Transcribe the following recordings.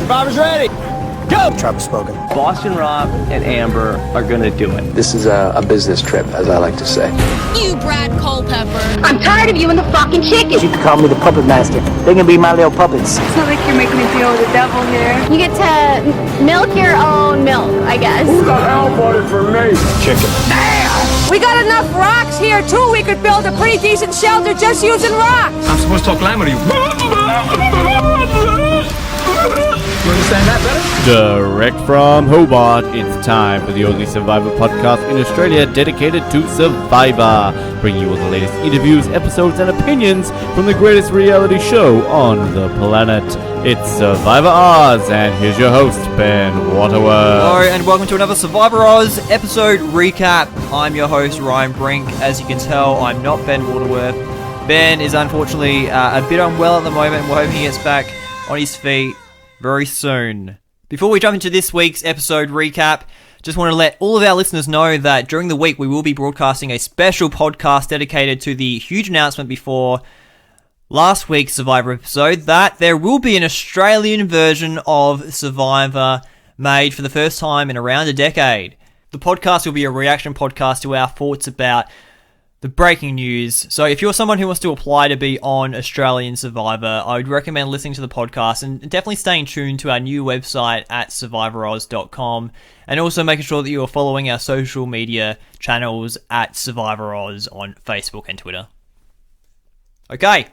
Survivor's ready. Go! Travis spoken. Boston Rob and Amber are gonna do it. This is a business trip, as I like to say. You, Brad Culpepper. I'm tired of you and the fucking chicken. You can call me the puppet master. They can be my little puppets. It's not like you're making a deal with the devil here. You get to milk your own milk, I guess. Who the hell voted for me? Chicken. Damn! We got enough rocks here, too. We could build a pretty decent shelter just using rocks. I'm supposed to talk Lima to you. You understand that better? Direct from Hobart, it's time for the only Survivor podcast in Australia dedicated to Survivor, bringing you all the latest interviews, episodes, and opinions from the greatest reality show on the planet. It's Survivor Oz, and here's your host, Ben Waterworth. Hello, and welcome to another Survivor Oz episode recap. I'm your host, Ryan Brink. As you can tell, I'm not Ben Waterworth. Ben is unfortunately a bit unwell at the moment. We're hoping he gets back on his feet very soon. Before we jump into this week's episode recap, just want to let all of our listeners know that during the week we will be broadcasting a special podcast dedicated to the huge announcement before last week's Survivor episode that there will be an Australian version of Survivor made for the first time in around a decade. The podcast will be a reaction podcast to our thoughts about the breaking news. So if you're someone who wants to apply to be on Australian Survivor, I would recommend listening to the podcast and definitely staying tuned to our new website at survivoroz.com, and also making sure that you are following our social media channels at Survivor Oz on Facebook and Twitter. Okay,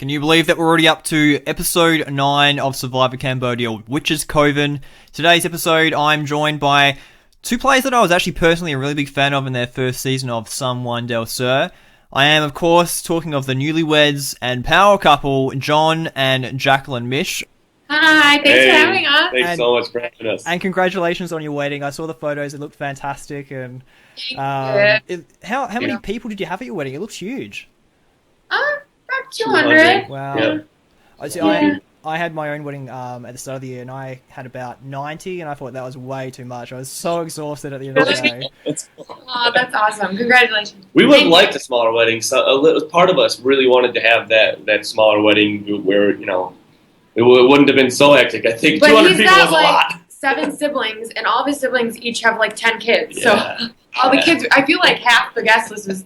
can you believe that we're already up to episode 9 of Survivor Cambodia, Witch's Coven? Today's episode, I'm joined by two players that I was actually personally a really big fan of in their first season of Someone Del Sur. I am, of course, talking of the newlyweds and power couple, John and Jaclyn Misch. Hi, thanks for having us. Thanks so much for having us. And congratulations on your wedding. I saw the photos; it looked fantastic. And how many people did you have at your wedding? It looks huge. About 200. Wow. Yeah. I had my own wedding at the start of the year, and I had about 90, and I thought that was way too much. I was so exhausted at the end of the day. Oh, that's awesome. Congratulations. We would have liked a smaller wedding. So part of us really wanted to have that smaller wedding where, it wouldn't have been so hectic. I think 200 people was a lot. 7 siblings, and all of his siblings each have 10 kids. Yeah. So all the kids, I feel like half the guest list was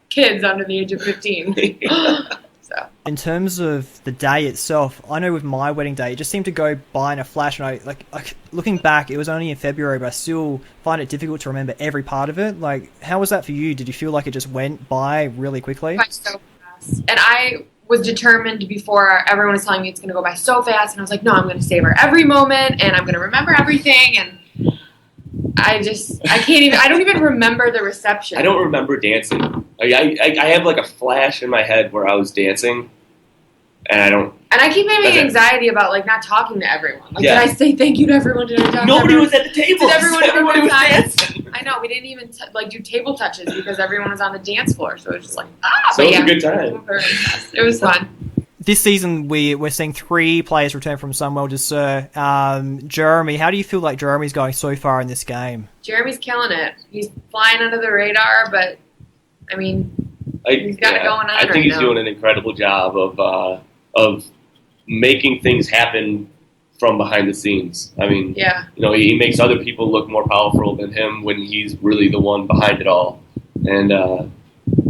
kids under the age of 15. So. In terms of the day itself, I know with my wedding day, it just seemed to go by in a flash. And I looking back, it was only in February, but I still find it difficult to remember every part of it. How was that for you? Did you feel like it just went by really quickly? By so fast. And I was determined before everyone was telling me it's going to go by so fast, and I was like, no, I'm going to savor every moment, and I'm going to remember everything, and I can't even, I don't even remember the reception. I don't remember dancing. I have a flash in my head where I was dancing, and I don't. And I keep having anxiety about not talking to everyone. Did I say thank you to everyone? Did I talk Nobody to was at the table. Did everyone was dancing. I know, we didn't even do table touches because everyone was on the dance floor, so it was just So it was a good time. It was fun. This season, we're seeing 3 players return from Someone Del Sur. Jeremy, how do you feel like Jeremy's going so far in this game? Jeremy's killing it. He's flying under the radar, but, he's got it going on I think he's doing an incredible job of making things happen from behind the scenes. He makes other people look more powerful than him when he's really the one behind it all. And,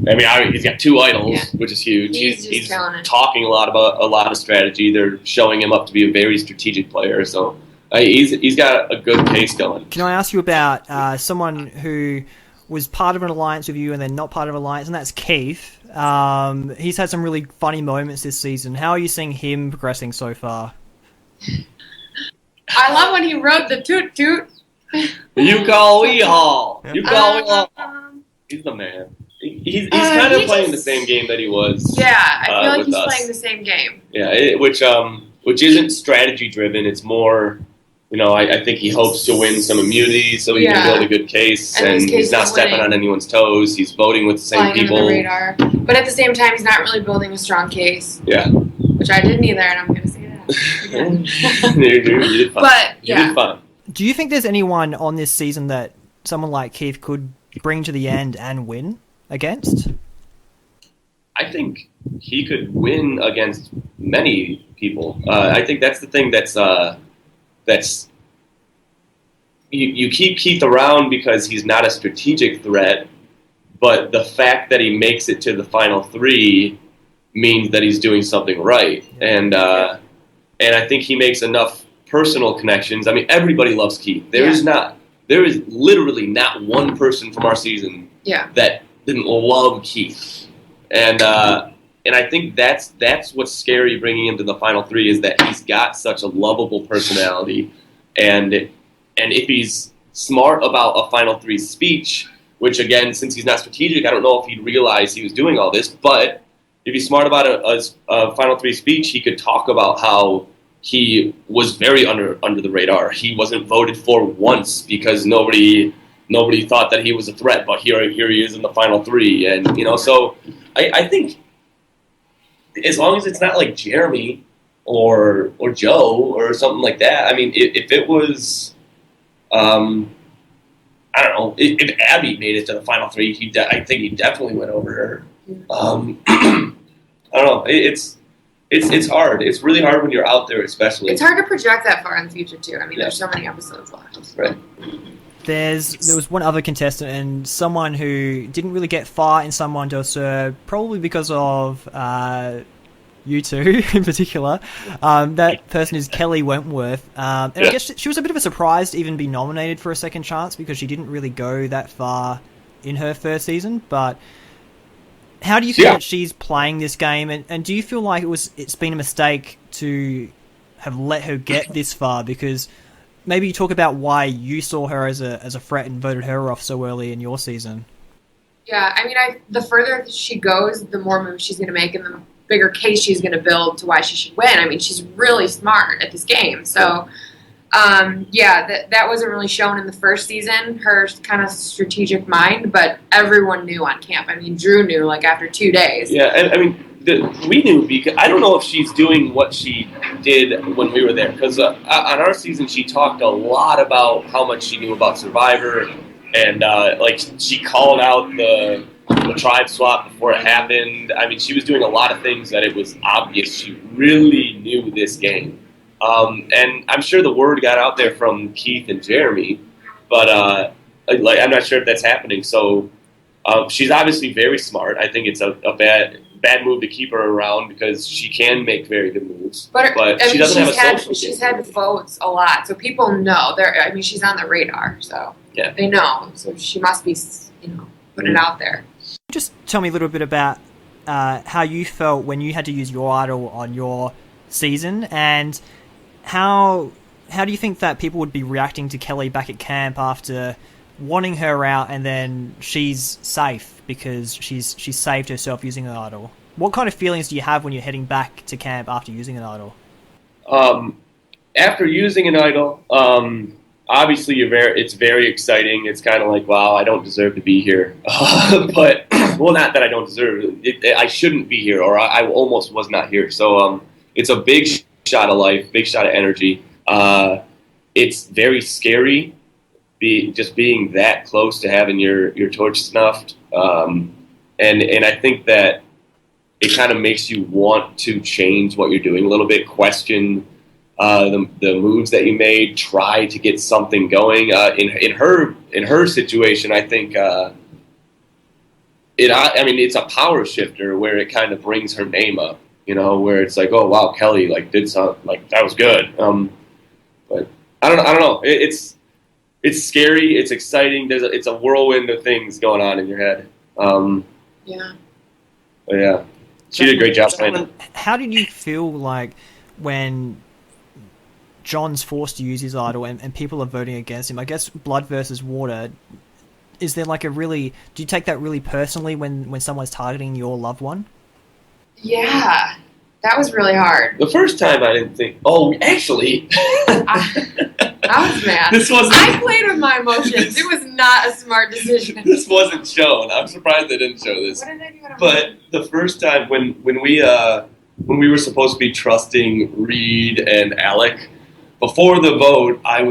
he's got 2 idols, which is huge. He's talking a lot about a lot of strategy. They're showing him up to be a very strategic player. So he's got a good pace going. Can I ask you about someone who was part of an alliance with you and then not part of an alliance, and that's Keith. He's had some really funny moments this season. How are you seeing him progressing so far? I love when he rode the toot toot. You call we haul. You call we haul. He's the man. He's kind of playing the same game that he was. Yeah, I feel like he's playing the same game. Yeah, which isn't strategy driven. It's more, I think he hopes to win some immunity so he can build a good case, and he's not stepping on anyone's toes. He's voting with the same people. Under the radar. But at the same time, he's not really building a strong case. Yeah. Which I didn't either, and I'm going to say that. You did fun. But, you did fun. Do you think there's anyone on this season that someone like Keith could bring to the end and win against? I think he could win against many people. I think that's the thing that's that's you keep Keith around because he's not a strategic threat, but the fact that he makes it to the final 3 means that he's doing something right. And I think he makes enough personal connections. I mean, everybody loves Keith. There is literally not one person from our season that didn't love Keith. And I think that's what's scary bringing him to the final 3 is that he's got such a lovable personality. And if he's smart about a final 3 speech, which again, since he's not strategic, I don't know if he'd realize he was doing all this, but if he's smart about a final 3 speech, he could talk about how he was very under the radar. He wasn't voted for once because nobody thought that he was a threat, but here he is in the final 3. And, so I think as long as it's not like Jeremy or Joe or something like that, I mean, if it was, I don't know, if Abby made it to the final 3, I think he definitely went over her. I don't know. It's hard. It's really hard when you're out there, especially. It's hard to project that far in the future too. I mean, there's so many episodes left. Right. There was one other contestant and someone who didn't really get far in Someone to Serve, probably because of you two in particular. That person is Kelly Wentworth. And I guess she was a bit of a surprise to even be nominated for a second chance because she didn't really go that far in her first season. But how do you feel that she's playing this game? And do you feel like it's been a mistake to have let her get this far? Because maybe you talk about why you saw her as a threat and voted her off so early in your season. Yeah, I mean, the further she goes, the more moves she's going to make and the bigger case she's going to build to why she should win. I mean, she's really smart at this game. So, that wasn't really shown in the first season, her kind of strategic mind, but everyone knew on camp. I mean, Drew knew, like, after 2 days. Yeah, and I mean, we knew because I don't know if she's doing what she did when we were there. Because on our season, she talked a lot about how much she knew about Survivor, and she called out the tribe swap before it happened. I mean, she was doing a lot of things that it was obvious she really knew this game. And I'm sure the word got out there from Keith and Jeremy, but I'm not sure if that's happening. So she's obviously very smart. I think it's a bad move to keep her around because she can make very good moves. But she doesn't have a social game. She's had votes a lot, so people know. I mean, she's on the radar, so they know. So she must be, putting it out there. Just tell me a little bit about how you felt when you had to use your idol on your season, and how do you think that people would be reacting to Kelly back at camp after wanting her out and then she's safe because she's saved herself using an idol? What kind of feelings do you have when you're heading back to camp after using an idol? After using an idol, obviously it's very exciting. It's kind of like, wow, I don't deserve to be here. But, well, not that I don't deserve it. I shouldn't be here, or I almost was not here. So it's a big shot of life, big shot of energy. It's very scary, just being that close to having your torch snuffed. And I think that it kind of makes you want to change what you're doing a little bit, question the moves that you made, try to get something going. In her situation, I think it's a power shifter where it kind of brings her name up, where it's like, oh wow, Kelly did something, that was good. But I don't know. It's scary. It's exciting. It's a whirlwind of things going on in your head. But yeah, she did a great job playing it. How did you feel like when John's forced to use his idol and people are voting against him? I guess blood versus water. Is there do you take that really personally when someone's targeting your loved one? Yeah, that was really hard. The first time I didn't think, actually. I was mad. I played with my emotions. It was not a smart decision. This wasn't shown. I'm surprised they didn't show this. What did they do? But the first time when we were supposed to be trusting Reed and Alec, before the vote, I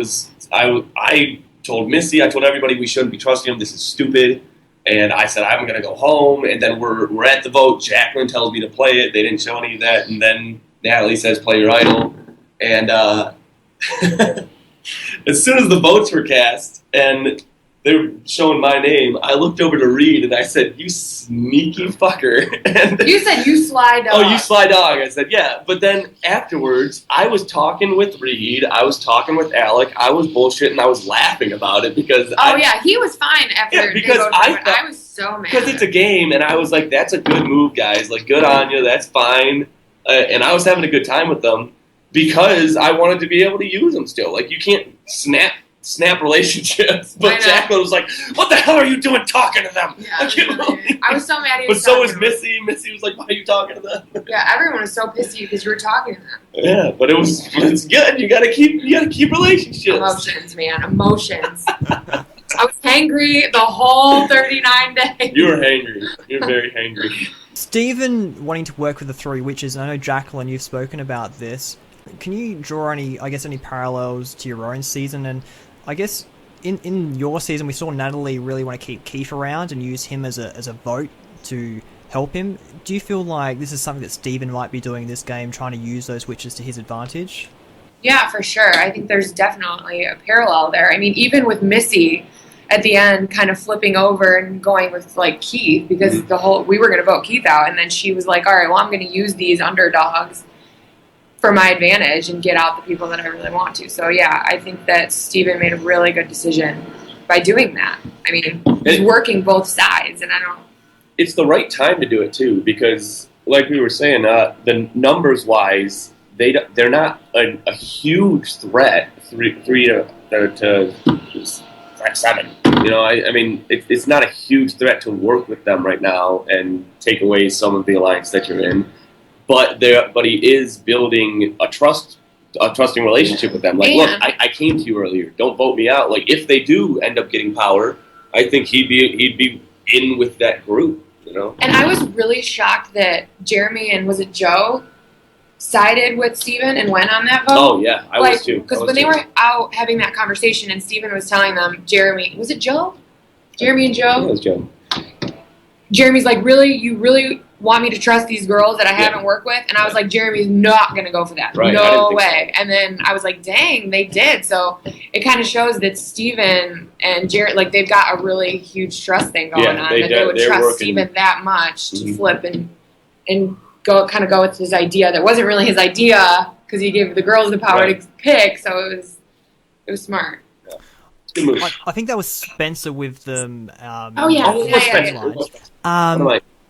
told Missy, I told everybody we shouldn't be trusting him. This is stupid. And I said, I'm going to go home. And then we're at the vote. Jaclyn tells me to play it. They didn't show any of that. And then Natalie says, play your idol. And as soon as the votes were cast and they were showing my name, I looked over to Reed and I said, "You sneaky fucker." And you said, "You sly dog." Oh, you sly dog. I said, yeah. But then afterwards, I was talking with Reed, I was talking with Alec, I was bullshitting, I was laughing about it because yeah, he was fine after yeah, because I was so mad. Because it's a game, and I was like, that's a good move, guys. Like, good on you, that's fine. And I was having a good time with them because I wanted to be able to use them still. Like, you can't snap relationships. But Jaclyn was like, "What the hell are you doing talking to them?" Yeah, like, I was so mad. But so was Missy. Missy was like, "Why are you talking to them?" Yeah, everyone was so pissy because you were talking to them. Yeah, but it's good. You gotta keep relationships. Emotions, man, emotions. I was hangry the whole 39 days. You were hangry. You're very hangry. Steven wanting to work with the three witches. I know, Jaclyn, you've spoken about this. Can you draw any parallels to your own season? And I guess in your season, we saw Natalie really want to keep Keith around and use him as a vote to help him. Do you feel like this is something that Steven might be doing this game, trying to use those witches to his advantage? Yeah, for sure. I think there's definitely a parallel there. I mean, even with Missy at the end kind of flipping over and going with like Keith because we were going to vote Keith out, and then she was like, all right, well, I'm going to use these underdogs for my advantage and get out the people that I really want to. So yeah, I think that Steven made a really good decision by doing that. I mean, he's working both sides, and it's the right time to do it too, because like we were saying, the numbers wise, they're not a huge threat. Three to 7. You know, I mean, it's not a huge threat to work with them right now and take away some of the alliance that you're in. But he is building a trusting relationship with them. Like, look, I came to you earlier. Don't vote me out. Like, if they do end up getting power, I think he'd be in with that group. You know. And I was really shocked that Jeremy and was it Joe sided with Steven and went on that vote. Oh yeah, I was too. Because when they were out having that conversation and Steven was telling them, Jeremy and Joe? Yeah, it was Joe. Jeremy's like, really? You really want me to trust these girls that I haven't worked with? And I was like, Jeremy's not going to go for that. Right, no way. So. And then I was like, dang, they did. So it kind of shows that Steven and Jared, like, they've got a really huge trust thing going on. That they would trust Steven that much to flip and go with his idea. That wasn't really his idea because he gave the girls the power to pick. So it was smart. I think that was Spencer with them.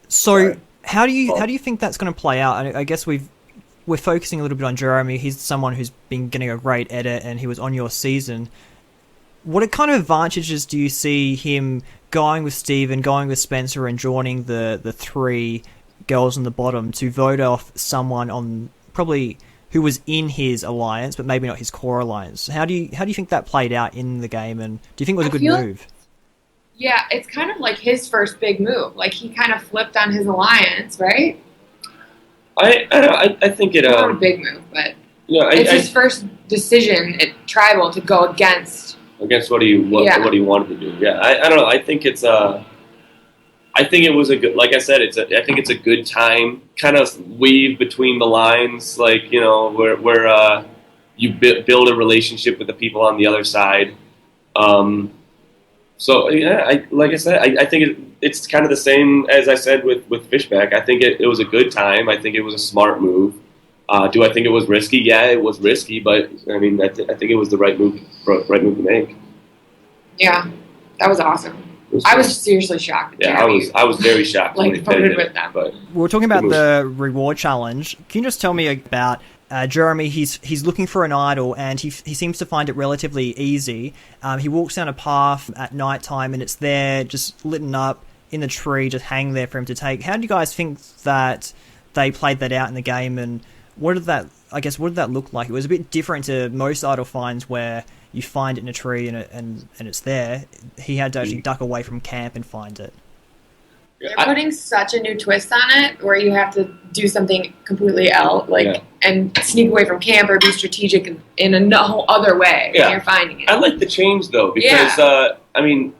So how do you think that's going to play out? I guess we're focusing a little bit on Jeremy. He's someone who's been getting a great edit, and he was on your season. What kind of advantages do you see him going with Steven, going with Spencer, and joining the three girls on the bottom to vote off someone on probably who was in his alliance, but maybe not his core alliance? How do you think that played out in the game, and do you think it was a good move? Yeah, it's kind of like his first big move. Like, he kind of flipped on his alliance, right? I think it. Not a big move, but it's his first decision at Tribal to go against what he wanted to do. Yeah, I don't know. I think it's I think it was a good. Like I said, I think it's a good time. Kind of weave between the lines, like, you know, where you build a relationship with the people on the other side. So yeah, like I said, I think it's kind of the same as I said with Fishback. I think it was a good time. I think it was a smart move. Do I think it was risky? Yeah, it was risky, but I mean, I think it was the right move to make. Yeah, that was awesome. I was seriously shocked. Yeah, I was very shocked. Like, voted with them. But we were talking about the reward challenge. Can you just tell me about Jeremy? He's looking for an idol, and he seems to find it relatively easy. He walks down a path at night time, and it's there, just lit up in the tree, just hang there for him to take. How do you guys think that they played that out in the game, and what did that look like? It was a bit different to most idol finds where you find it in a tree and it's there. He had to actually duck away from camp and find it. They're putting such a new twist on it where you have to do something completely else, and sneak away from camp or be strategic in a whole other way when you're finding it. I like the change though, because I mean,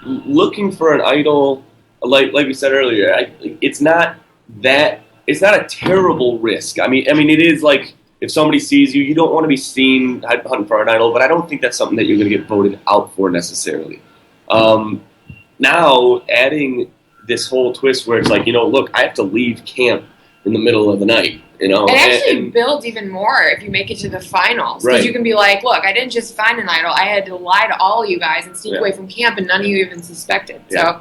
looking for an idol, like we said earlier, it's not a terrible risk. I mean, it is like if somebody sees you, you don't want to be seen hunting for an idol, but I don't think that's something that you're going to get voted out for necessarily. Now, adding this whole twist where it's like, look, I have to leave camp in the middle of the night, It actually builds even more if you make it to the finals. Because Right. you can be like, look, I didn't just find an idol. I had to lie to all you guys and sneak away from camp, and none of you even suspected. Yeah.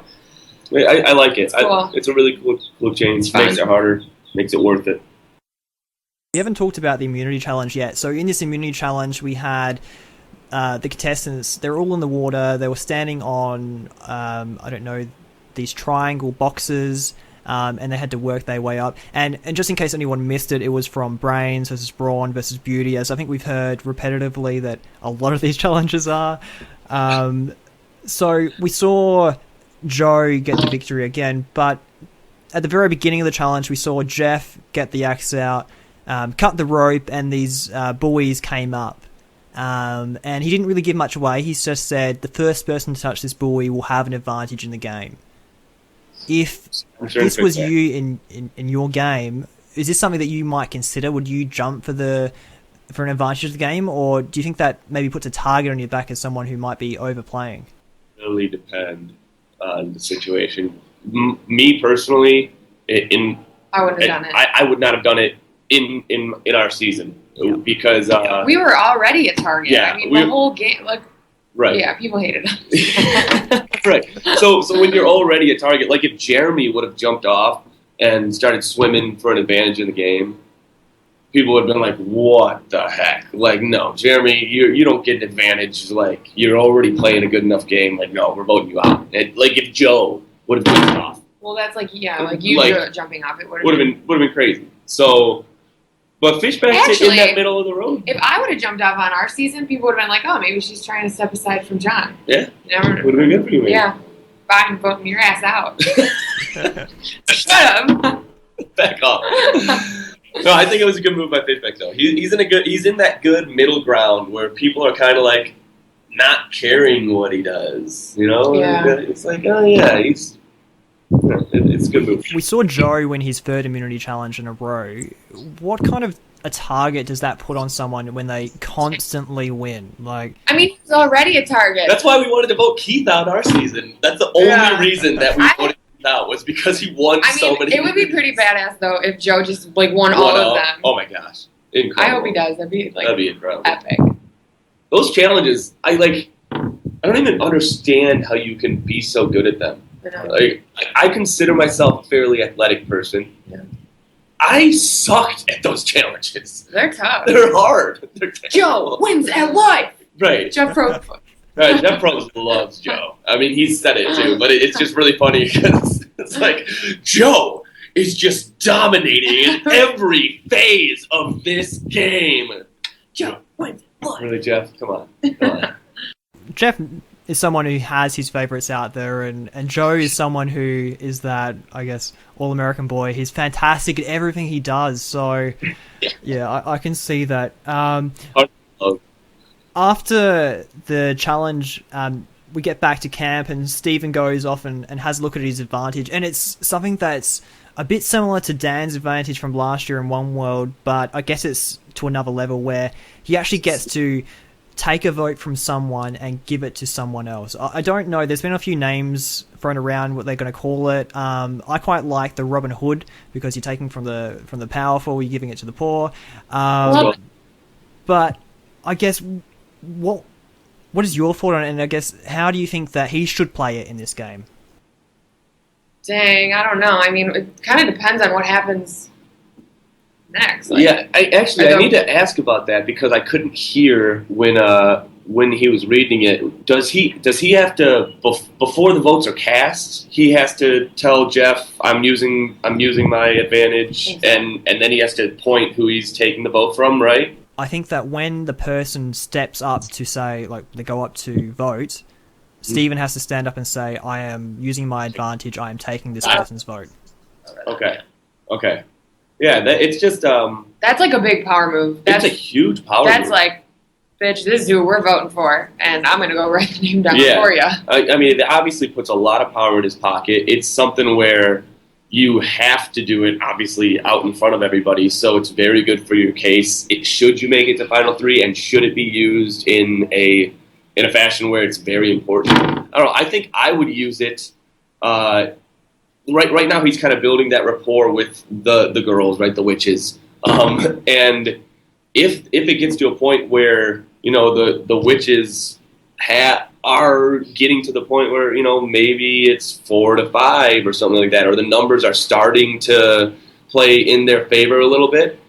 So I like it. It's cool. It's a really cool change. It's fun. Makes it harder. Makes it worth it. We haven't talked about the immunity challenge yet. So in this immunity challenge, we had the contestants. They're all in the water. They were standing on, I don't know, these triangle boxes, and they had to work their way up. And just in case anyone missed it, it was from brains versus brawn versus beauty, as I think we've heard repetitively that a lot of these challenges are. So we saw Joe get the victory again, but at the very beginning of the challenge, we saw Jeff get the axe out, cut the rope, and these buoys came up. And he didn't really give much away. He just said the first person to touch this buoy will have an advantage in the game. If this was you in your game, is this something that you might consider? Would you jump for an advantage of the game, or do you think that maybe puts a target on your back as someone who might be overplaying? Really depend on the situation. Me personally, I wouldn't have done it. I would not have done it in our season because we were already a target. Yeah, I mean, the whole game, right. Yeah, people hated us. Right. So when you're already a target, like if Jeremy would have jumped off and started swimming for an advantage in the game, people would have been like, "What the heck?" Like, no, Jeremy, you don't get an advantage. Like, you're already playing a good enough game. Like, no, we're voting you out. Like if Joe would have jumped off. Well, that's you jumping off. It would have been crazy. So. But Fishback's in that middle of the road. If I would have jumped off on our season, people would have been like, "Oh, maybe she's trying to step aside from John." Yeah, would have been good for you. Maybe. Yeah, fine, voting your ass out. Shut up. Back off. No, I think it was a good move by Fishback though. He's in that good middle ground where people are kind of like not caring what he does. Yeah. It's like, oh yeah, it's a good move. We saw Joe win his third immunity challenge in a row. What kind of a target does that put on someone when they constantly win? Like, I mean, he's already a target. That's why we wanted to vote Keith out our season. That's the only reason that we voted Keith out was because he won so many. It would be pretty badass though if Joe just won all of them. Oh my gosh, incredible! I hope he does. That'd be incredible. Epic. Those challenges, I don't even understand how you can be so good at them. I consider myself a fairly athletic person. Yeah. I sucked at those challenges. They're tough. They're hard. Joe wins at life. Right. Jeff Pro. Right. Jeff Pro loves Joe. I mean, he said it too, but it's just really funny because it's like Joe is just dominating in every phase of this game. Joe wins at life. Really, Jeff? Come on. Jeff is someone who has his favourites out there, and Joe is someone who is that, I guess, all-American boy. He's fantastic at everything he does, so yeah, I can see that. After the challenge, we get back to camp, and Stephen goes off and has a look at his advantage, and it's something that's a bit similar to Dan's advantage from last year in One World, but I guess it's to another level where he actually gets to take a vote from someone and give it to someone else. I don't know. There's been a few names thrown around what they're going to call it. I quite like the Robin Hood because you're taking from the powerful, you're giving it to the poor. But I guess what is your thought on it? And I guess how do you think that he should play it in this game? Dang, I don't know. I mean, it kind of depends on what happens next. Yeah, I need to ask about that because I couldn't hear when he was reading it. Does he have to before the votes are cast? He has to tell Jeff, "I'm using my advantage," and then he has to point who he's taking the vote from, right? I think that when the person steps up to say, like, they go up to vote, Stephen has to stand up and say, "I am using my advantage. I am taking this person's vote." Okay. Yeah, it's just that's like a big power move. It's a huge power move. That's like, bitch, this is who we're voting for, and I'm gonna go write the name down for you. I mean, it obviously puts a lot of power in his pocket. It's something where you have to do it, obviously, out in front of everybody, so it's very good for your case. Should you make it to Final 3, and should it be used in a fashion where it's very important? I don't know. I think I would use it. Right now, he's kind of building that rapport with the girls, right, the witches. And if it gets to a point where, you know, the witches are getting to the point where, you know, maybe it's 4 to 5 or something like that, or the numbers are starting to play in their favor a little bit,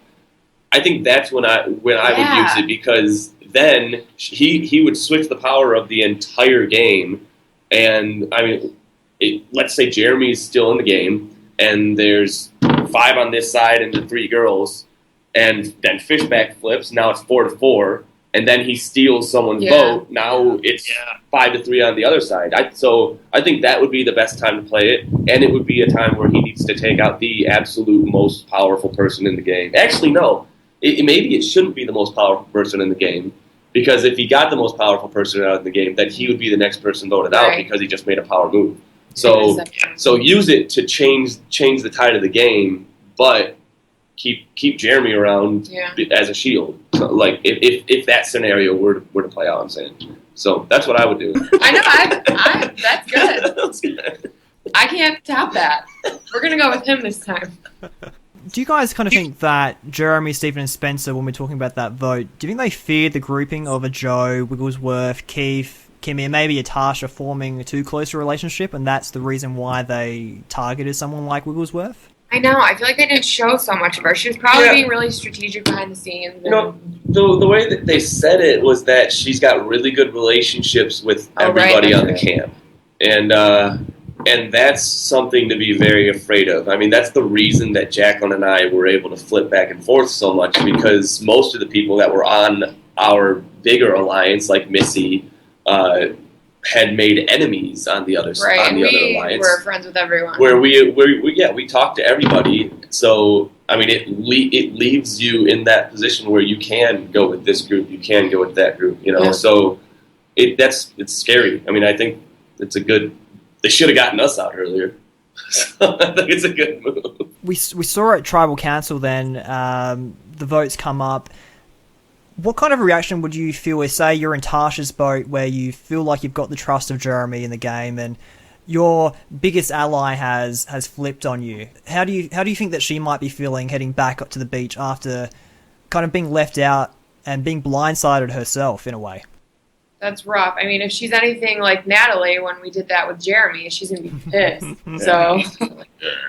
I think that's when I would use it, because then he would switch the power of the entire game. And I mean, let's say Jeremy's still in the game, and there's 5 on this side and the 3 girls, and then Fishback flips. Now it's 4 to 4. And then he steals someone's vote. Now it's 5 to 3 on the other side. So I think that would be the best time to play it, and it would be a time where he needs to take out the absolute most powerful person in the game. Actually, no. Maybe it shouldn't be the most powerful person in the game, because if he got the most powerful person out of the game, then he would be the next person voted out because he just made a power move. So use it to change the tide of the game, but keep Jeremy around as a shield. So, like, if that scenario were to play out, I'm saying. So that's what I would do. I know. That's good. That's good. I can't top that. We're gonna go with him this time. Do you guys kind of think that Jeremy, Stephen, and Spencer, when we're talking about that vote, do you think they feared the grouping of a Joe, Wigglesworth, Keith, Kimmy, and maybe a Tasha forming a too close a relationship, and that's the reason why they targeted someone like Wigglesworth? I know. I feel like they didn't show so much of her. She was probably being really strategic behind the scenes. You know, the way that they said it was that she's got really good relationships with everybody on the camp. And that's something to be very afraid of. I mean, that's the reason that Jaclyn and I were able to flip back and forth so much, because most of the people that were on our bigger alliance, like Missy, had made enemies on the other side, on the other alliance. We were friends with everyone. Where we talked to everybody. So I mean, it leaves you in that position where you can go with this group, you can go with that group. You know, so it's scary. I mean, I think it's a good. They should have gotten us out earlier. So I think it's a good move. We saw at Tribal Council then the votes come up. What kind of a reaction would you feel if, say, you're in Tasha's boat where you feel like you've got the trust of Jeremy in the game and your biggest ally has flipped on you? How do you think that she might be feeling heading back up to the beach after kind of being left out and being blindsided herself in a way? That's rough. I mean, if she's anything like Natalie when we did that with Jeremy, she's going to be pissed. So,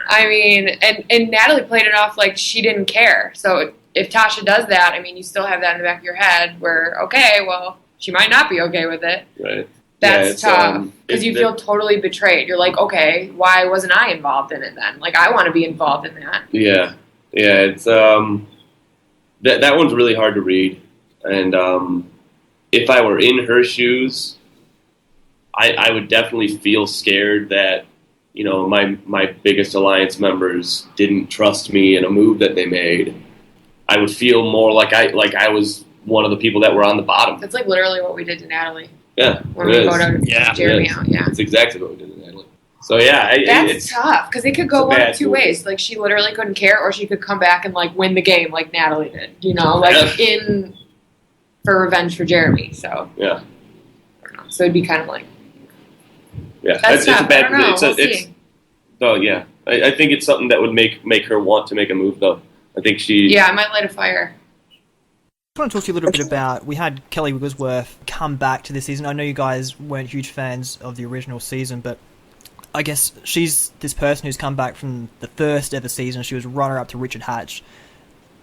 I mean, and Natalie played it off like she didn't care. So if Tasha does that, I mean, you still have that in the back of your head where, okay, well, she might not be okay with it. Right. That's tough because you feel totally betrayed. You're like, okay, why wasn't I involved in it then? Like, I want to be involved in that. Yeah. It's that one's really hard to read. And if I were in her shoes, I would definitely feel scared that, you know, my biggest alliance members didn't trust me in a move that they made. I would feel more like I was one of the people that were on the bottom. That's like literally what we did to Natalie. Yeah, when we voted Jeremy out. Yeah, it's exactly what we did to Natalie. So yeah, it's tough because it could go one of two ways. Like she literally couldn't care, or she could come back and like win the game like Natalie did. You know, like for revenge for Jeremy. So yeah, I don't know. So it'd be kind of like it's a bad. I don't know. Oh yeah, I think it's something that would make her want to make a move though. I think she... Yeah, I might light a fire. I want to talk to you a little bit about... We had Kelly Wigglesworth come back to this season. I know you guys weren't huge fans of the original season, but I guess she's this person who's come back from the first ever season. She was runner-up to Richard Hatch.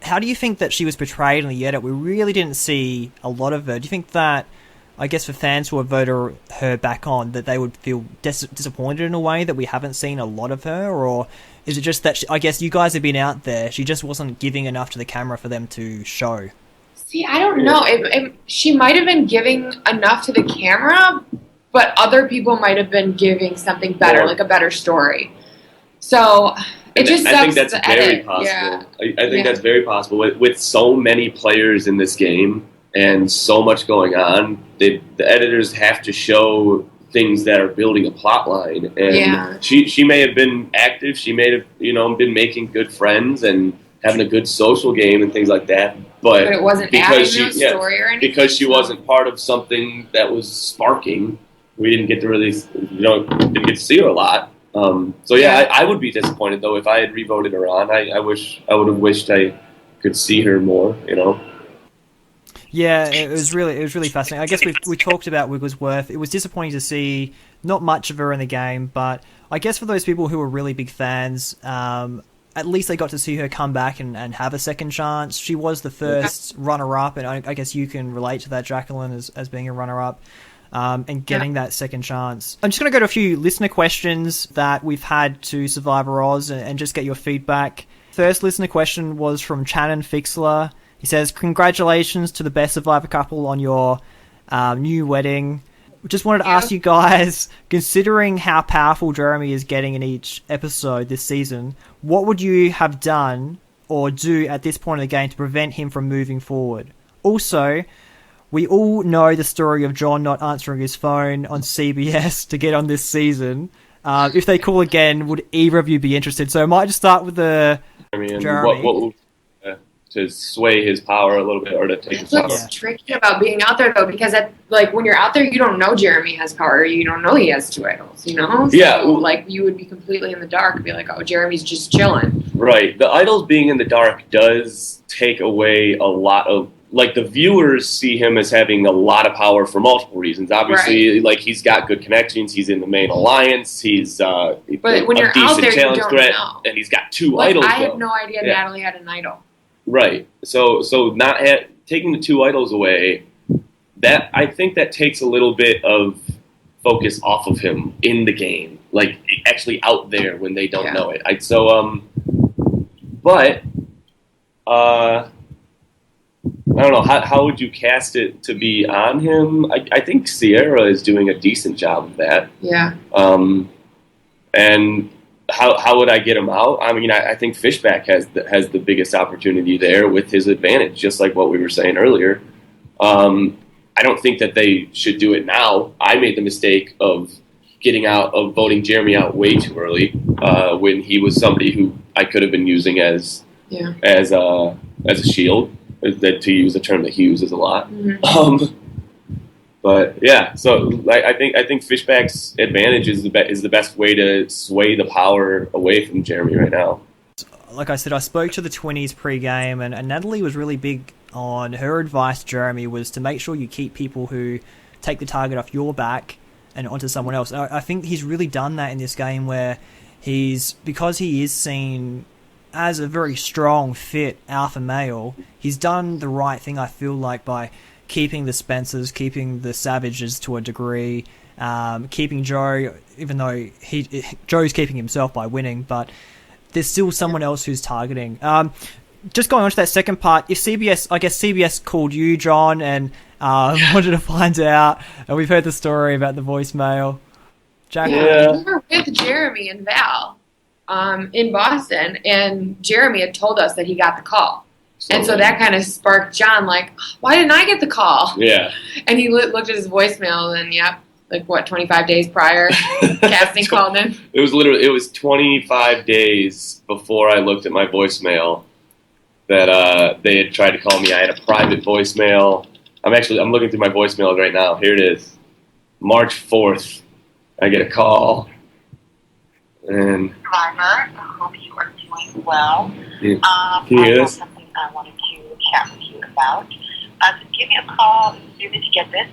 How do you think that she was portrayed in the edit? We really didn't see a lot of her. Do you think that, I guess for fans who have voted her back on, that they would feel disappointed in a way that we haven't seen a lot of her? Or is it just that, I guess you guys have been out there, she just wasn't giving enough to the camera for them to show? See, I don't know. She might have been giving enough to the camera, but other people might have been giving something better, like a better story. So it just sucks. I think that's very possible. Yeah. I think that's very possible. With so many players in this game and so much going on, the editors have to show things that are building a plot line. And she may have been active. She may have, been making good friends and having a good social game and things like that. But it wasn't because story or anything. Because she wasn't part of something that was sparking, we didn't get to really, didn't get to see her a lot. I would be disappointed though if I had re-voted her on. I would have wished I could see her more. Yeah, it was really fascinating. I guess we talked about Wigglesworth. It was disappointing to see not much of her in the game, but I guess for those people who were really big fans, at least they got to see her come back and have a second chance. She was the first runner-up, and I guess you can relate to that, Jaclyn, as being a runner-up. And getting that second chance. I'm just going to go to a few listener questions that we've had to Survivor Oz and just get your feedback. First listener question was from Channon Fixler. He says, congratulations to the best Survivor couple on your new wedding. Just wanted to ask you guys, considering how powerful Jeremy is getting in each episode this season, what would you have done or do at this point in the game to prevent him from moving forward? Also, we all know the story of John not answering his phone on CBS to get on this season. If they call again, would either of you be interested? So I might just start with Jeremy. What to sway his power a little bit or to take his power? What's tricky about being out there, though, because when you're out there, you don't know Jeremy has power. You don't know he has 2 idols, So, you would be completely in the dark and be like, oh, Jeremy's just chilling. Right. The idols being in the dark does take away a lot of... the viewers see him as having a lot of power for multiple reasons. Obviously, he's got good connections. He's in the main alliance. He's but when you're out there, you don't know. And he's got 2 idols. I had no idea Natalie had an idol. Right. So not taking the 2 idols away, that I think that takes a little bit of focus off of him in the game, actually out there when they don't know it. I don't know, how would you cast it to be on him? I think Sierra is doing a decent job of that. Yeah. And how would I get him out? I mean, I think Fishback has the biggest opportunity there with his advantage, just like what we were saying earlier. I don't think that they should do it now. I made the mistake of voting Jeremy out way too early when he was somebody who I could have been using as a shield. To use a term that he uses a lot. Mm-hmm. But yeah, so I think Fishback's advantage is the best way to sway the power away from Jeremy right now. Like I said, I spoke to the 20s pre-game, and Natalie was really big on her advice to Jeremy was to make sure you keep people who take the target off your back and onto someone else. I think he's really done that in this game where because he is seen as a very strong, fit alpha male, he's done the right thing, I feel like, by keeping the Spencers, keeping the Savages to a degree, keeping Joe, even though Joe's keeping himself by winning, but there's still someone else who's targeting. Just going on to that second part, if CBS called you, John, and wanted to find out, and we've heard the story about the voicemail. Jaclyn. We were with Jeremy and Val in Boston, and Jeremy had told us that he got the call. And so that kind of sparked John, why didn't I get the call? Yeah. And he looked at his voicemail, and 25 days prior, casting called him. It was 25 days before I looked at my voicemail that they had tried to call me. I had a private voicemail. I'm looking through my voicemail right now. Here it is. March 4th, I get a call. And Survivor, I hope you are doing well. Yeah. Can you hear this? Something I wanted to chat with you about. So give me a call as soon as you get this.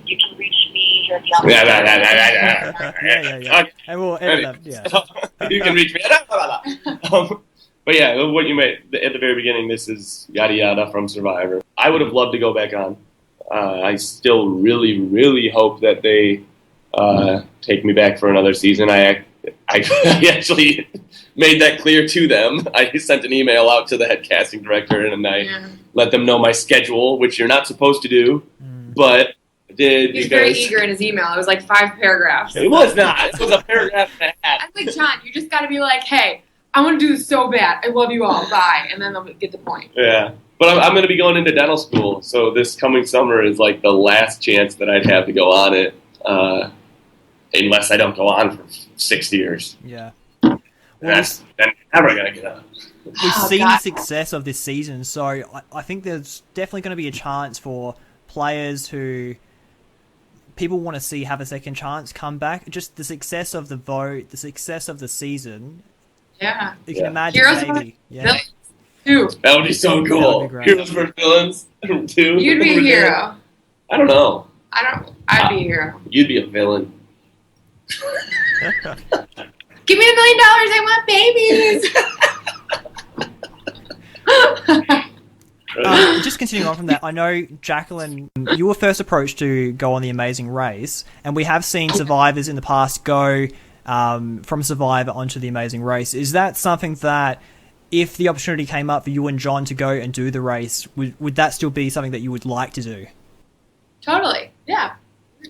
You can reach me here at the office. Yeah. And we'll edit that. Yeah. You can reach me. But yeah, what you made at the very beginning, this is yada yada from Survivor. I would have loved to go back on. I still really, really hope that they take me back for another season. I actually made that clear to them. I sent an email out to the head casting director, and I let them know my schedule, which you're not supposed to do, but I did. He was very eager in his email. It was 5 paragraphs. It was not. It was a paragraph and a half. I'm John, you just got to be hey, I want to do this so bad. I love you all. Bye. And then they'll get the point. Yeah. But I'm going to be going into dental school, so this coming summer is the last chance that I'd have to go on it. unless I don't go on for 6 years. Yeah. That's never going to get on. We've seen the success of this season, so I think there's definitely going to be a chance for players who people want to see have a second chance come back. Just the success of the vote, the success of the season. Yeah. You can imagine maybe. Yeah. Too. That would be so cool. Heroes for villains too. You'd be a hero. I don't know. I'd be a hero. You'd be a villain. Give me $1 million. I want babies. Just continuing on from that, I know, Jaclyn, you were first approached to go on The Amazing Race, and we have seen survivors in the past go from Survivor onto The Amazing Race. Is that something that, if the opportunity came up for you and John to go and do the race, would that still be something that you would like to do? Totally, yeah.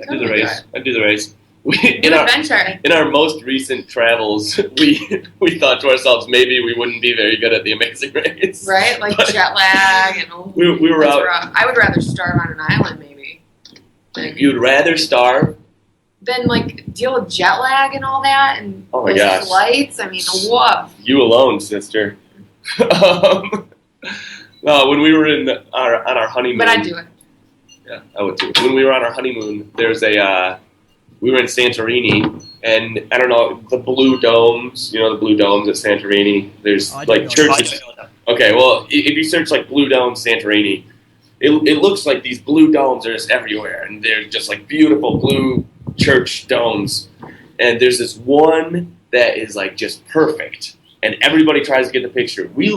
I'd do the race. I'd do the race. In our most recent travels, we thought to ourselves maybe we wouldn't be very good at The Amazing Race, right? Like jet lag and all. We were out. Rough. I would rather starve on an island, maybe. You'd rather starve than like deal with jet lag and all that and oh my gosh, flights. I mean, woof. You alone, sister. No, when we were on our honeymoon, but I'd do it. Yeah, I would too. When we were on our honeymoon, there's we were in Santorini, and I don't know, the blue domes, you know, the blue domes at Santorini, there's like churches. Okay, well, if you search like blue domes Santorini, it looks like these blue domes are just everywhere, and they're just like beautiful blue church domes. And there's this one that is like just perfect, and everybody tries to get the picture. We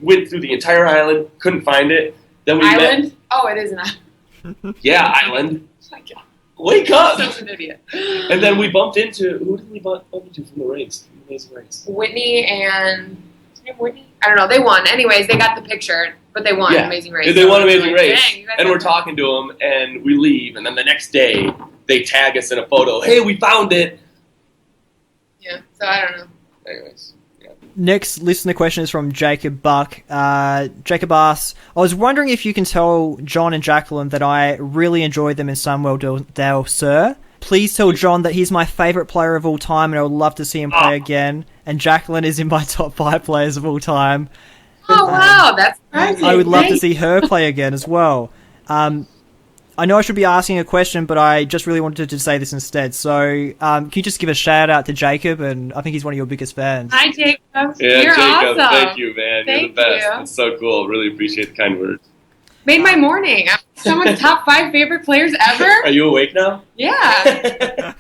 went through the entire island, couldn't find it. Then we island? Oh, it is an island. Yeah, island. Oh my God. Wake up! Such an idiot. And then we bumped into, who did we bump into from the race? Amazing Race. Whitney and, is his name Whitney? I don't know, they won. Anyways, they got the picture, but they won Amazing Race. They won Amazing Race. And we're talking to them, and we leave, and then the next day, they tag us in a photo. Hey, we found it! Yeah, so I don't know. Anyways. Next listener question is from Jacob Buck. Jacob asks, I was wondering if you can tell John and Jaclyn that I really enjoyed them in Samuel Del Sur. Please tell John that he's my favourite player of all time and I would love to see him play again. And Jaclyn is in my top 5 players of all time. Oh, wow, that's surprising. I would love to see her play again as well. I know I should be asking a question, but I just really wanted to say this instead. So, can you just give a shout out to Jacob? And I think he's one of your biggest fans. Hi, Jacob. Yeah, You're Jacob, awesome. thank you, man. You're the best. You. It's so cool. Really appreciate the kind words. Made my morning. I'm someone's top 5 favorite players ever. Are you awake now? Yeah.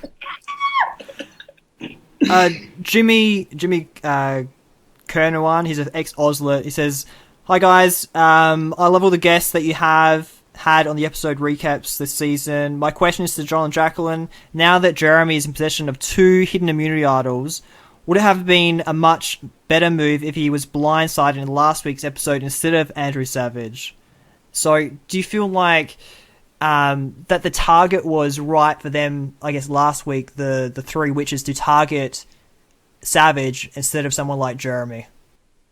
Jimmy Kernawan, he's an ex-Oslet. He says, hi guys, I love all the guests that you have had on the episode recaps this season. My question is to John and Jaclyn. Now that Jeremy is in possession of 2 hidden immunity idols, would it have been a much better move if he was blindsided in last week's episode instead of Andrew Savage? So, do you feel like that the target was right for them, I guess, last week, the 3 witches, to target Savage instead of someone like Jeremy?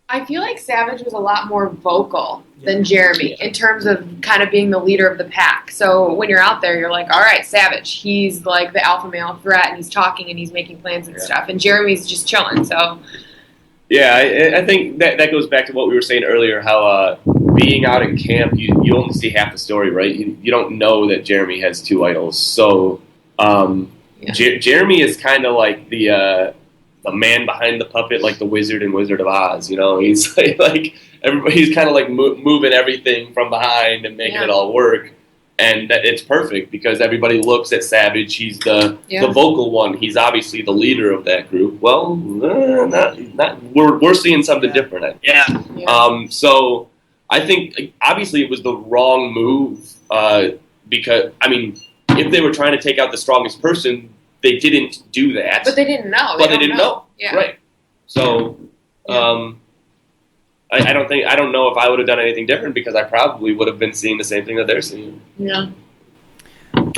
I feel like Savage was a lot more vocal than Jeremy in terms of kind of being the leader of the pack. So when you're out there, you're like, all right, Savage, he's like the alpha male threat, and he's talking and he's making plans and stuff. And Jeremy's just chilling, so... Yeah, I think that goes back to what we were saying earlier, how being out in camp, you only see half the story, right? You don't know that Jeremy has 2 idols. So Jeremy is kind of like the man behind the puppet, like the wizard in Wizard of Oz. You know, he's like everybody's kind of like moving everything from behind and making it all work. And it's perfect because everybody looks at Savage. He's the vocal one. He's obviously the leader of that group. Well, not. We're seeing something different. So I think obviously it was the wrong move because I mean, if they were trying to take out the strongest person, they didn't do that. But they didn't know. They didn't know. Yeah. Right. So. I don't know if I would have done anything different because I probably would have been seeing the same thing that they're seeing. Yeah.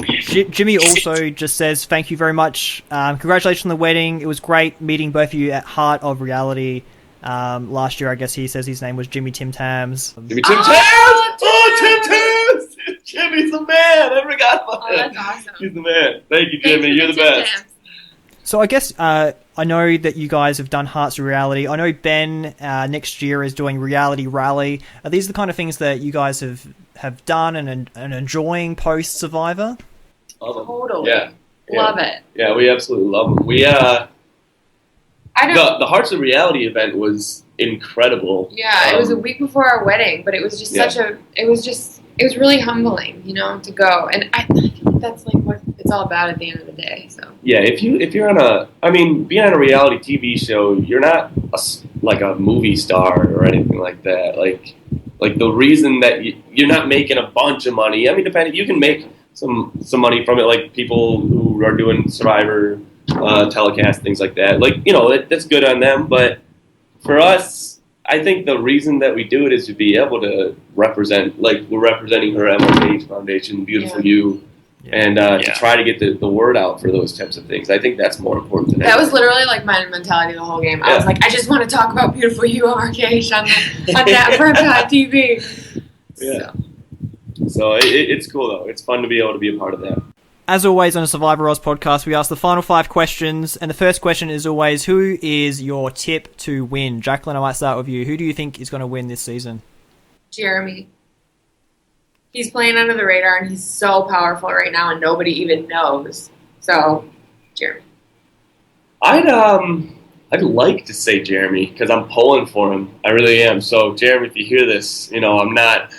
Jimmy also just says, thank you very much. Congratulations on the wedding. It was great meeting both of you at Heart of Reality last year. I guess he says his name was Jimmy Tim Tams. Jimmy Tim Tams! Oh, Tim Tams! Jimmy's the man. I forgot about him. That's awesome. He's the man. Thank you, Jimmy. You're the best. So I guess I know that you guys have done Hearts of Reality. I know Ben next year is doing Reality Rally. Are these the kind of things that you guys have done and enjoying post Survivor? Totally. Yeah. Love it. Yeah, we absolutely love them. We the Hearts of Reality event was incredible. Yeah, it was a week before our wedding, but it was just it was really humbling, to go. And I think that's like what it's all about at the end of the day. So yeah, if you're being on a reality TV show, you're not like a movie star or anything like that. Like the reason that you're not making a bunch of money. Depending, you can make some money from it, like people who are doing Survivor telecast, things like that. That's good on them. But for us, I think the reason that we do it is to be able to represent, we're representing her MLH Foundation, Beautiful You, and to try to get the word out for those types of things. I think that's more important than that was literally my mentality the whole game. I was like, I just want to talk about Beautiful You on RKH on that primetime TV. Yeah. So it's cool though. It's fun to be able to be a part of that. As always on a Survivor Oz podcast, we ask the final 5 questions, and the first question is always, who is your tip to win? Jaclyn, I might start with you. Who do you think is going to win this season? Jeremy. He's playing under the radar, and he's so powerful right now, and nobody even knows. So, Jeremy. I'd like to say Jeremy because I'm pulling for him. I really am. So, Jeremy, if you hear this, I'm not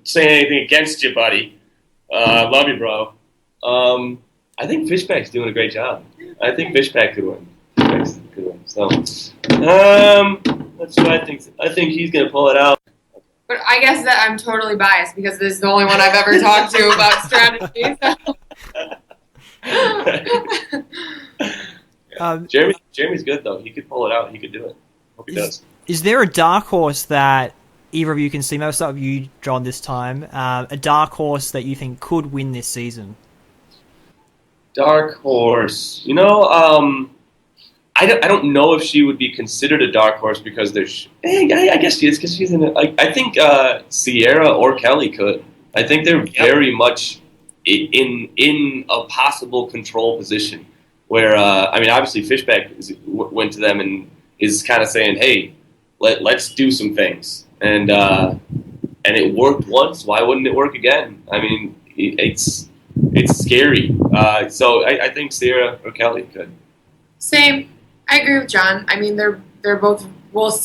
saying anything against you, buddy. Love you, bro. I think Fishback's doing a great job. I think Fishback could win. So, that's what I think. I think he's gonna pull it out. But I guess that I'm totally biased because this is the only one I've ever talked to about strategy. So. Jeremy's good though. He could pull it out. He could do it. Hope he does. Is there a dark horse that either of you can see? Maybe I'll start with you, John, this time. A dark horse that you think could win this season? Dark horse. I don't know if she would be considered a dark horse because there's. I guess she is because she's in it. I think Sierra or Kelly could. I think they're very much in a possible control position where obviously Fishback went to them and is kind of saying, hey, let's do some things. And it worked once. Why wouldn't it work again? It's scary. So I think Sierra or Kelly could. Same. I agree with John. They're both. Well,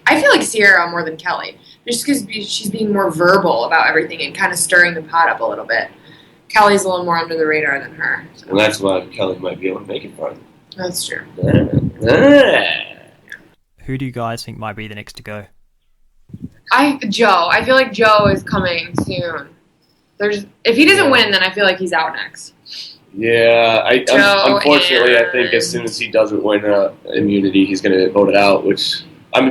I feel like Sierra more than Kelly, just because she's being more verbal about everything and kind of stirring the pot up a little bit. Kelly's a little more under the radar than her. So. And that's why Kelly might be able to make it farther. That's true. Who do you guys think might be the next to go? Joe. I feel like Joe is coming soon. If he doesn't win, then I feel like he's out next. Yeah, unfortunately, I think as soon as he doesn't win immunity, he's going to get voted out. Which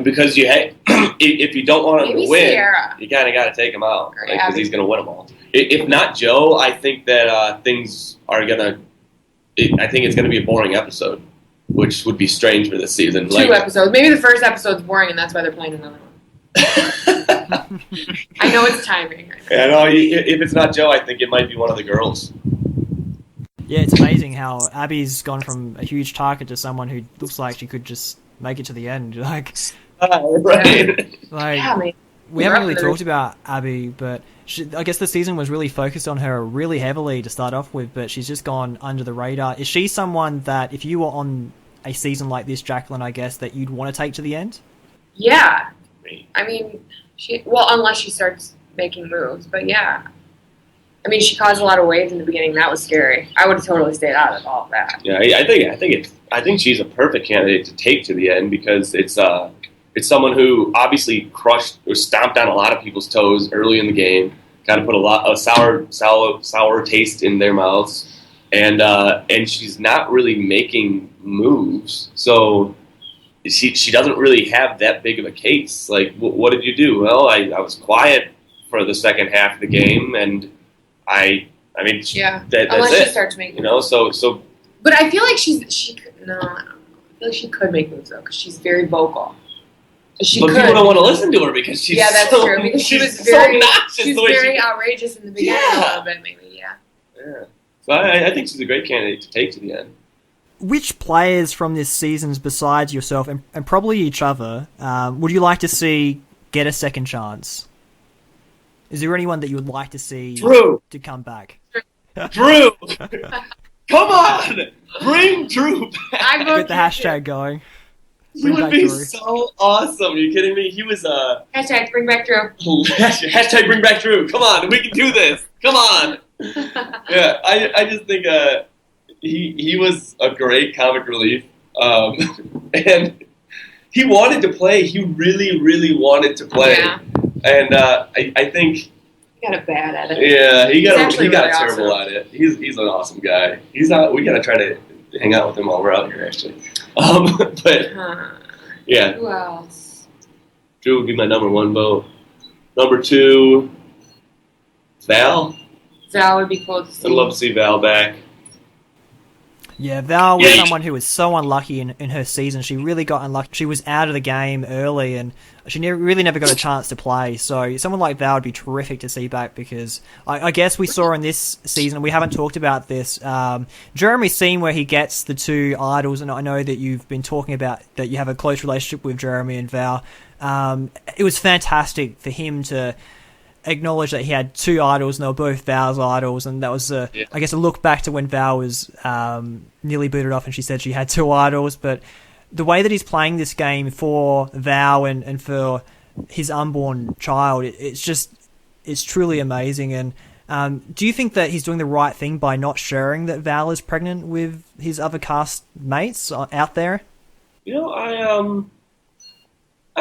because if you don't want him to win, Sierra. you kind of got to take him out because he's going to win them all. If not Joe, I think that things are gonna. I think it's going to be a boring episode, which would be strange for this season. 2 episodes, maybe the first episode's boring, and that's why they're playing another one. I know it's timing. Yeah, no. If it's not Joe, I think it might be one of the girls. Yeah, it's amazing how Abby's gone from a huge target to someone who looks like she could just make it to the end. Right. We haven't really talked about Abby, but I guess the season was really focused on her really heavily to start off with, but she's just gone under the radar. Is she someone that, if you were on a season like this, Jaclyn, I guess, that you'd want to take to the end? Yeah. Unless she starts making moves, but yeah. She caused a lot of waves in the beginning. That was scary. I would have totally stayed out of all of that. Yeah, I think she's a perfect candidate to take to the end because it's someone who obviously crushed or stomped on a lot of people's toes early in the game. Kind of put a sour taste in their mouths, and she's not really making moves. So she doesn't really have that big of a case. Like, what did you do? Well, I was quiet for the second half of the game, and that's unless it. She starts making, so. But I feel like I feel like she could make moves though because she's very vocal. People don't want to listen to her because she's that's so, true. Because she was so very, obnoxious. she was very outrageous in the beginning a little bit, maybe. Yeah. So I think she's a great candidate to take to the end. Which players from this season, besides yourself and probably each other, would you like to see get a second chance? Is there anyone that you would like to see Drew to come back? Drew, come on, bring Drew back. Get the hashtag going. He would be so awesome. Are you kidding me? He was Hashtag bring back Drew. Hashtag bring back Drew. Come on, we can do this. Come on. Yeah, I just think he was a great comic relief, and he wanted to play. He really, really wanted to play, and I think he got a bad at it. Yeah, he got really terrible at it. He's an awesome guy. We gotta try to hang out with him while we're out here, actually. But yeah. Who else? Drew would be my number 1 vote. Number 2, Val. Val would be cool to see. I'd love to see Val back. Yeah, Val was someone who was so unlucky in her season. She really got unlucky. She was out of the game early, and she really never got a chance to play. So someone like Val would be terrific to see back, because I guess we saw in this season, we haven't talked about this, Jeremy's scene where he gets the 2 idols, and I know that you've been talking about that you have a close relationship with Jeremy and Val. It was fantastic for him to acknowledge that he had 2 idols and they were both Val's idols, and that was I guess a look back to when Val was nearly booted off and she said she had 2 idols. But the way that he's playing this game for Val and for his unborn child, it's truly amazing. And do you think that he's doing the right thing by not sharing that Val is pregnant with his other cast mates out there? I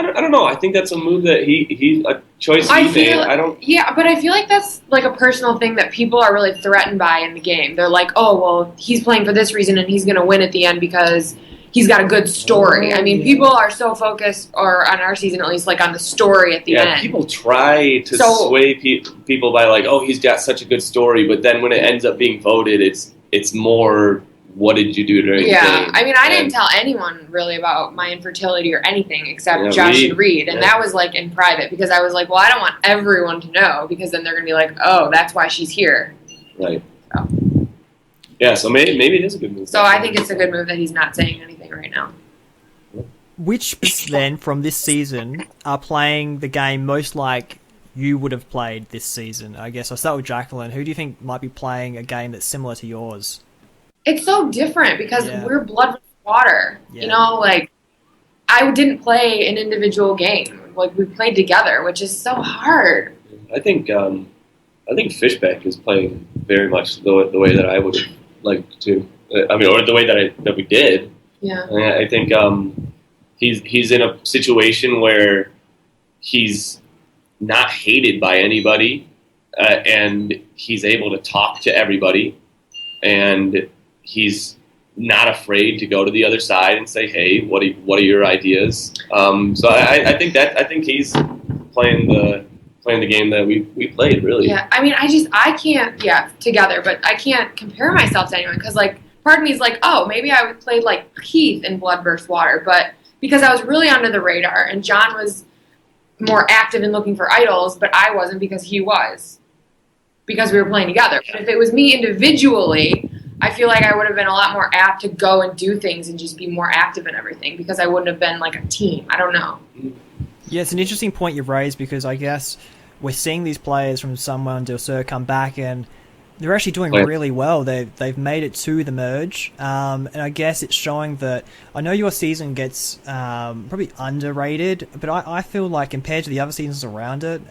don't know. I think that's a move that he a choice he made. Yeah, but I feel like that's like a personal thing that people are really threatened by in the game. They're like, oh, well, he's playing for this reason and he's going to win at the end because he's got a good story. I mean, people are so focused, or on our season at least, like on the story at the end. Yeah, people try to sway people by like, oh, he's got such a good story, but then when it ends up being voted, it's more, what did you do during the game? I mean, I didn't tell anyone really about my infertility or anything except Josh and Reed, and that was like in private, because I was like, well, I don't want everyone to know, because then they're going to be like, oh, that's why she's here. Right. So. Yeah, so maybe it is a good move. So I think it's a good move that he's not saying anything right now. Which then from this season are playing the game most like you would have played this season? I guess I'll start with Jaclyn. Who do you think might be playing a game that's similar to yours? It's so different because we're blood with water. Yeah. You know, like, I didn't play an individual game. Like, we played together, which is so hard. I think Fishback is playing very much the way that I would have liked to. I mean, or the way that we did. Yeah. I think he's in a situation where he's not hated by anybody, and he's able to talk to everybody, and he's not afraid to go to the other side and say, "Hey, what are your ideas?" So I think he's playing the game that we played, really. Yeah, I mean, I can't together, but I can't compare myself to anyone, because like part of me is like, oh, maybe I would play like Keith in Blood vs. Water, but because I was really under the radar and John was more active in looking for idols, but I wasn't because he was, because we were playing together. But if it was me individually, I feel like I would have been a lot more apt to go and do things and just be more active in everything, because I wouldn't have been like a team. I don't know. Yeah, it's an interesting point you've raised, because I guess we're seeing these players from Someone Del Sur come back, and they're actually doing really well. They've made it to the merge, and I guess it's showing that, I know your season gets probably underrated, but I feel like compared to the other seasons around it,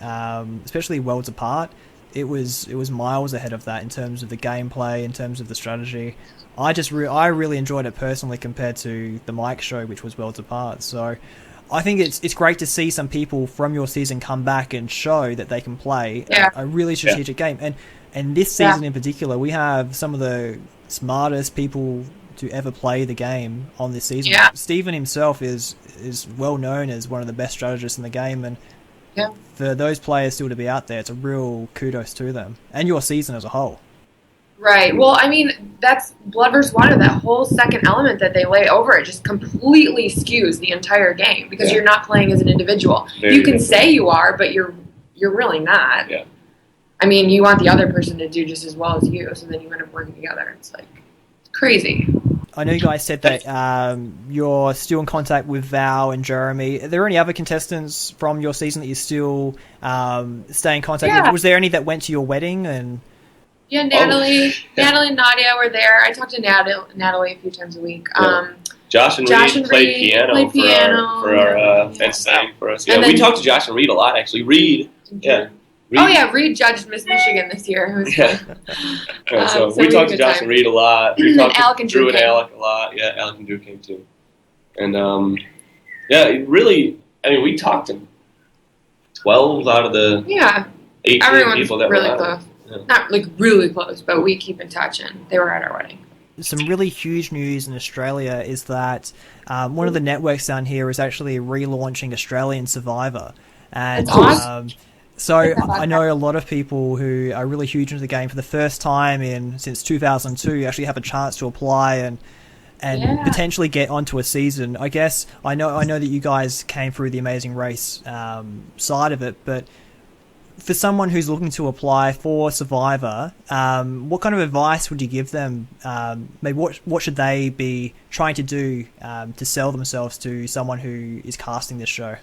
especially Worlds Apart, it was miles ahead of that in terms of the gameplay, in terms of the strategy. I really enjoyed it personally compared to the Mike show, which was Worlds Apart. So I think it's great to see some people from your season come back and show that they can play a really strategic game. And this season in particular, we have some of the smartest people to ever play the game on this season. Yeah. Steven himself is well known as one of the best strategists in the game, and for those players still to be out there, it's a real kudos to them and your season as a whole. Right. Well, I mean, that's blood versus water. That whole second element that they lay over it just completely skews the entire game because you're not playing as an individual. You can say you are, but you're really not. Yeah. I mean, you want the other person to do just as well as you, so then you end up working together. It's like crazy. I know you guys said that you're still in contact with Val and Jeremy. Are there any other contestants from your season that you still stay in contact with? Was there any that went to your wedding? And yeah, Natalie and Nadia were there. I talk to Natalie a few times a week. Josh and Reed played piano for our and sang for us. Yeah, we talked to Josh and Reed a lot, actually. Reed. Reed judged Miss Michigan this year. It was fun. So we talked to Josh and Reed a lot. We talked Alec to and Drew and Alec a lot. Yeah, Alec and Drew came too. And it really, I mean, we talked to 12 out of the 18 everyone's people that really were close. Yeah. Not like really close, but we keep in touch, and they were at our wedding. Some really huge news in Australia is that one of the networks down here is actually relaunching Australian Survivor. And so I know a lot of people who are really huge into the game for the first time since 2002 actually have a chance to apply and potentially get onto a season. I guess I know that you guys came through the Amazing Race side of it, but for someone who's looking to apply for Survivor, what kind of advice would you give them? Maybe what should they be trying to do to sell themselves to someone who is casting this show?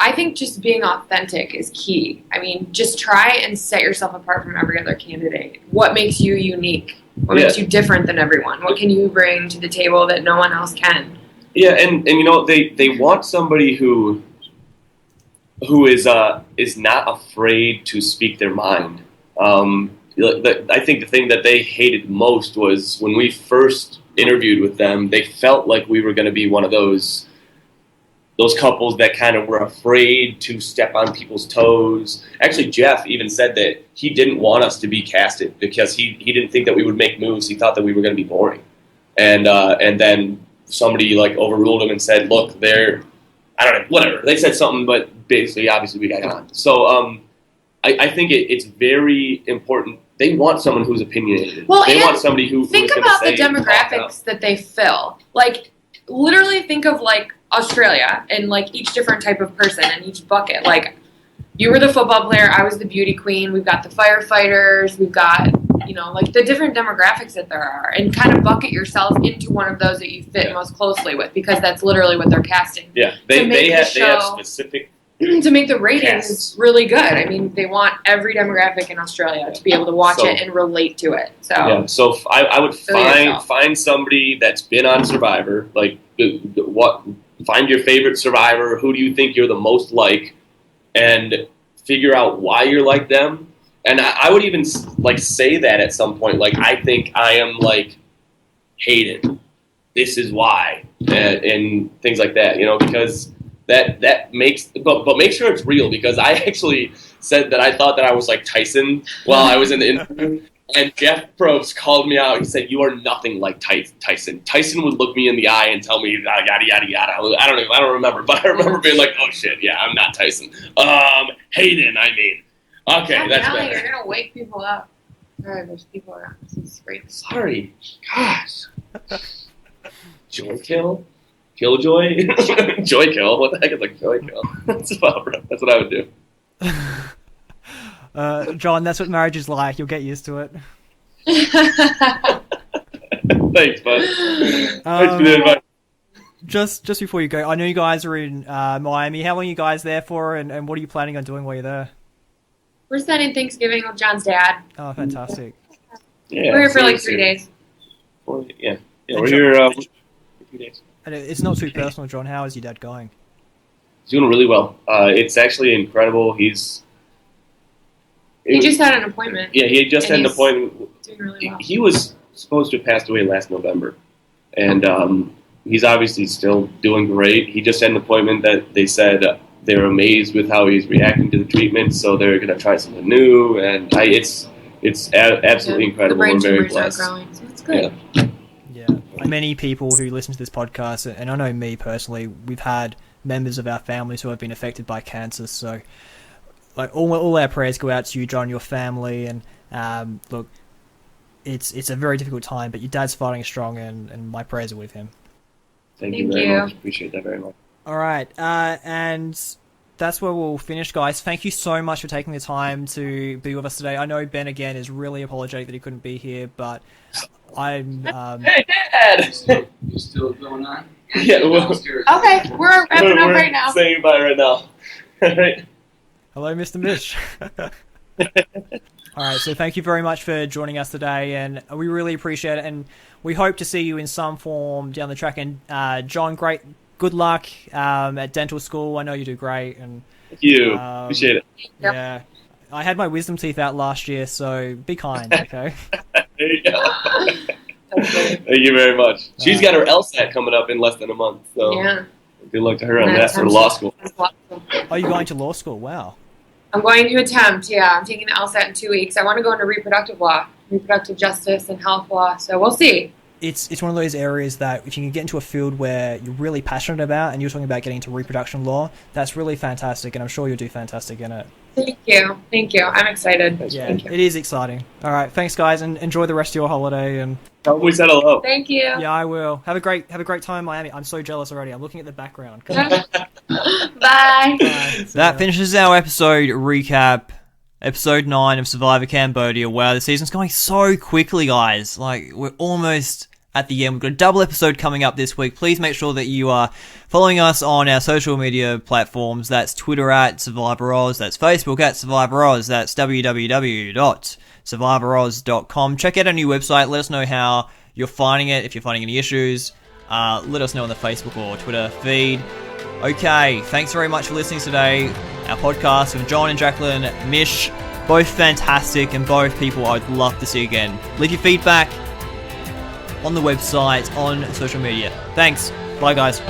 I think just being authentic is key. I mean, just try and set yourself apart from every other candidate. What makes you unique? What makes you different than everyone? What can you bring to the table that no one else can? Yeah, and you know, they want somebody who is not afraid to speak their mind. I think the thing that they hated most was when we first interviewed with them, they felt like we were going to be one of those couples that kind of were afraid to step on people's toes. Actually, Jeff even said that he didn't want us to be casted because he didn't think that we would make moves. He thought that we were going to be boring. And then somebody like overruled him and said, look, I don't know, whatever. They said something, but basically, obviously, we got on. So I think it's very important. They want someone who's opinionated. Well, they want somebody who think about the demographics that they fill. Like, literally think of, like, Australia and, like, each different type of person in each bucket. Like, you were the football player, I was the beauty queen, we've got the firefighters, we've got, you know, like, the different demographics that there are, and kind of bucket yourself into one of those that you fit most closely with, because that's literally what they're casting. Yeah, they have specific... To make the ratings really good. I mean, they want every demographic in Australia to be able to watch it and relate to it. So I would find somebody that's been on Survivor, like, find your favorite Survivor, who do you think you're the most like, and figure out why you're like them. And I would even like say that at some point, like, I think I am like Hayden. This is why, and things like that, you know, because that makes, but make sure it's real, because I actually said that I thought that I was like Tyson while I was in the interview. And Jeff Probst called me out. He said, "You are nothing like Tyson. Tyson would look me in the eye and tell me yada yada yada." I don't remember, but I remember being like, "Oh shit, yeah, I'm not Tyson." Hayden, I mean. Okay, that's better. You're gonna wake people up. Sorry, there's people around. This is great. Sorry, gosh. Joy kill, killjoy, joy kill. What the heck is a joy kill? That's what I would do. John, that's what marriage is like. You'll get used to it. Thanks, bud. Thanks for the advice. Just before you go, I know you guys are in Miami. How long are you guys there for, and what are you planning on doing while you're there? We're spending Thanksgiving with John's dad. Oh, fantastic. Yeah, we're here for like 3 days. Yeah, we're here for 3 days. And it's not too personal, John. How is your dad going? He's doing really well. It's actually incredible. He just had an appointment. Yeah, he just had an appointment. Doing really well. He was supposed to have passed away last November, and he's obviously still doing great. He just had an appointment that they said they're amazed with how he's reacting to the treatment, so they're going to try something new, and it's absolutely incredible. The brain We're very tumors blessed. are growing, so it's good. Yeah. Many people who listen to this podcast, and I know me personally, we've had members of our families who have been affected by cancer, so like all our prayers go out to you, John, your family, and look, it's a very difficult time, but your dad's fighting strong, and my prayers are with him. Thank you very much. Appreciate that very much. All right, and that's where we'll finish, guys. Thank you so much for taking the time to be with us today. I know Ben, again, is really apologetic that he couldn't be here, but I'm... Hey, Dad! You still going on? Yeah, well, Okay, we're wrapping up right now. Saying goodbye right now. Right. Hello, Mr. Misch. All right, so thank you very much for joining us today, and we really appreciate it, and we hope to see you in some form down the track. And John, good luck at dental school. I know you do great. And thank you. Appreciate it. Yeah, I had my wisdom teeth out last year, so be kind, okay? There you go. Thank you very much. She's got her LSAT coming up in less than a month, so good luck to her on that for law school. Oh, you're going to law school? Wow. I'm going to attempt, I'm taking the LSAT in 2 weeks. I want to go into reproductive law, reproductive justice and health law, so we'll see. It's one of those areas that if you can get into a field where you're really passionate about, and you're talking about getting into reproduction law, that's really fantastic, and I'm sure you'll do fantastic in it. Thank you. I'm excited. Yeah, it is exciting. All right, thanks, guys, and enjoy the rest of your holiday. And we said hello. Thank you. Yeah, I will. Have a great time in Miami. I'm so jealous already. I'm looking at the background. Bye. That finishes our episode recap. Episode 9 of Survivor Cambodia. Wow, the season's going so quickly, guys. Like, we're almost at the end. We've got a double episode coming up this week. Please make sure that you are following us on our social media platforms. That's Twitter at SurvivorOz. That's Facebook at SurvivorOz. That's www.survivoroz.com. Check out our new website. Let us know how you're finding it. If you're finding any issues, let us know on the Facebook or Twitter feed. Okay, thanks very much for listening today. Our podcast with John and Jaclyn, Misch, both fantastic and both people I'd love to see again. Leave your feedback on the website, on social media. Thanks. Bye, guys.